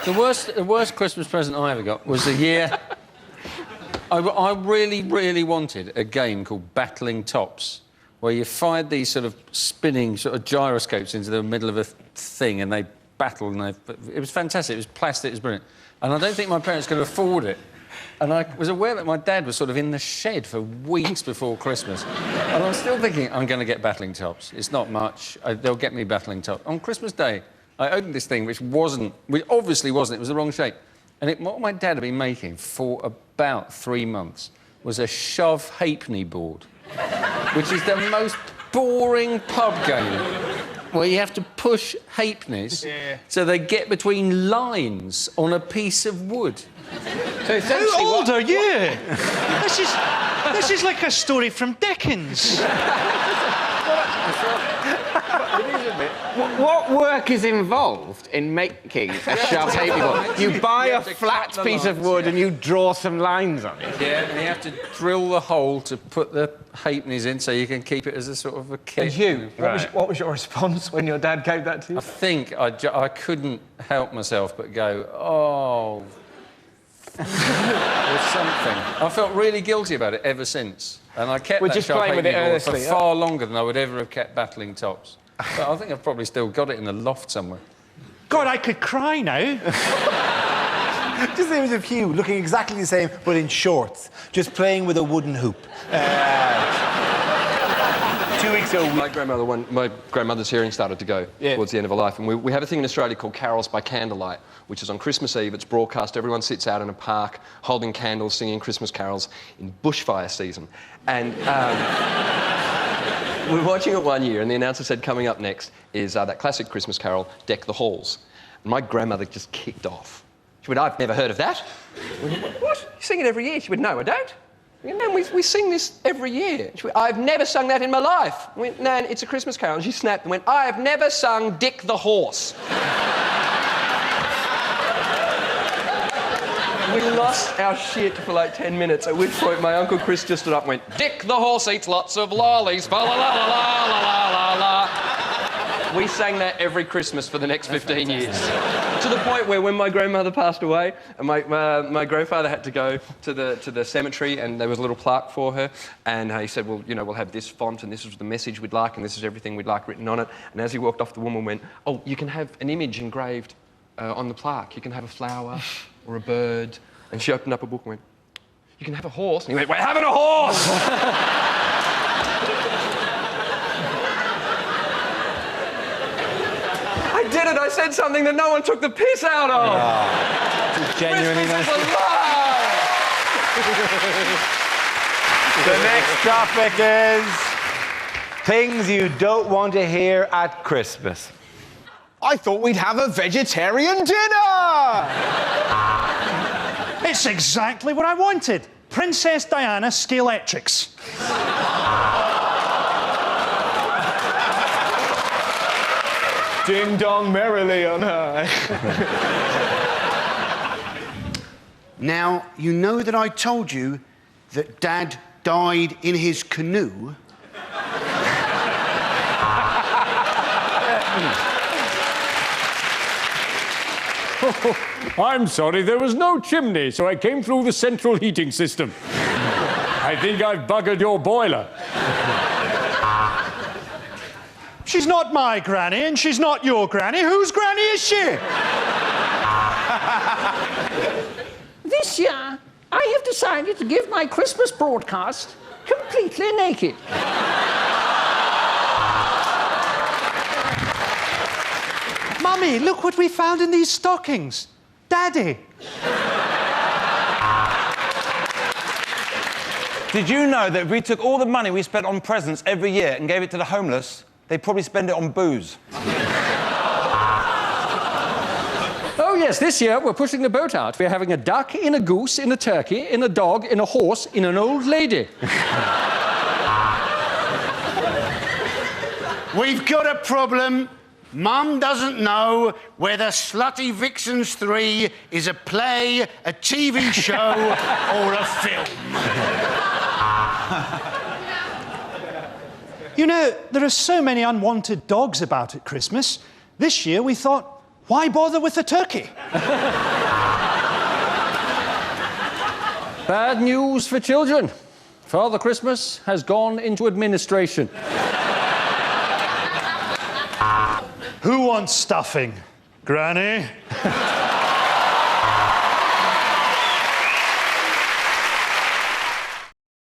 The worst Christmas present I ever got was the year... I really, really wanted a game called Battling Tops, where you fired these sort of spinning sort of gyroscopes into the middle of a thing and they battled and it was fantastic. It was plastic, it was brilliant. And I don't think my parents could afford it. And I was aware that my dad was sort of in the shed for weeks before Christmas. And I'm still thinking, I'm going to get Battling Tops. It's not much. They'll get me Battling Tops. On Christmas Day, I opened this thing which obviously wasn't. It was the wrong shape. And what my dad had been making for about 3 months was a shove halfpenny board, which is the most boring pub game, where you have to push halfpennies so they get between lines on a piece of wood. So how old are you? This is like a story from Dickens. What work is involved in making a sharp halfpenny board? You buy a flat piece of wood and you draw some lines on it. Yeah, and you have to drill the hole to put the halfpennies in so you can keep it as a sort of a kit. And Hugh, what was your response when your dad gave that to you? I think I couldn't help myself but go, oh... or something. I felt really guilty about it ever since. And I kept that sharp halfpenny board for far longer than I would ever have kept Battling Tops. But I think I've probably still got it in the loft somewhere. God, I could cry now. Just the image of Hugh looking exactly the same, but in shorts, just playing with a wooden hoop. 2 weeks ago... My grandmother's hearing started to go towards the end of her life, and we have a thing in Australia called Carols by Candlelight, which is on Christmas Eve. It's broadcast. Everyone sits out in a park, holding candles, singing Christmas carols in bushfire season. And... we were watching it one year, and the announcer said, coming up next is that classic Christmas carol, Deck the Halls. And my grandmother just kicked off. She went, I've never heard of that. We went, what? You sing it every year? She went, no, I don't. We went, Nan, we sing this every year. She went, I've never sung that in my life. We went, Nan, it's a Christmas carol. And she snapped and went, I've never sung Dick the Horse. We lost our shit for like 10 minutes, at which point my Uncle Chris just stood up and went, Dick the horse eats lots of lollies, la la la la la la la la. We sang that every Christmas for the next 15 years. To the point where when my grandmother passed away, and my grandfather had to go to the cemetery, and there was a little plaque for her, and he said, well, you know, we'll have this font, and this is the message we'd like, and this is everything we'd like written on it. And as he walked off, the woman went, oh, you can have an image engraved on the plaque. You can have a flower or a bird. And she opened up a book and went, you can have a horse. And he went, we're having a horse! I did it. I said something that no one took the piss out of. Oh, genuinely nice. The next topic is things you don't want to hear at Christmas. I thought we'd have a vegetarian dinner! It's exactly what I wanted. Princess Diana Scalextrics. Ding dong merrily on high. Now, you know that I told you that Dad died in his canoe? I'm sorry, there was no chimney, so I came through the central heating system. I think I've buggered your boiler. She's not my granny, and she's not your granny. Whose granny is she? This year, I have decided to give my Christmas broadcast completely naked. Mummy, look what we found in these stockings. Daddy. Did you know that if we took all the money we spent on presents every year and gave it to the homeless, they'd probably spend it on booze? Oh, yes, this year we're pushing the boat out. We're having a duck, in a goose, in a turkey, in a dog, in a horse, in an old lady. We've got a problem. Mum doesn't know whether Slutty Vixens 3 is a play, a TV show, or a film. You know, there are so many unwanted dogs about at Christmas. This year we thought, Why bother with the turkey? Bad news for children. Father Christmas has gone into administration. Who wants stuffing? Granny?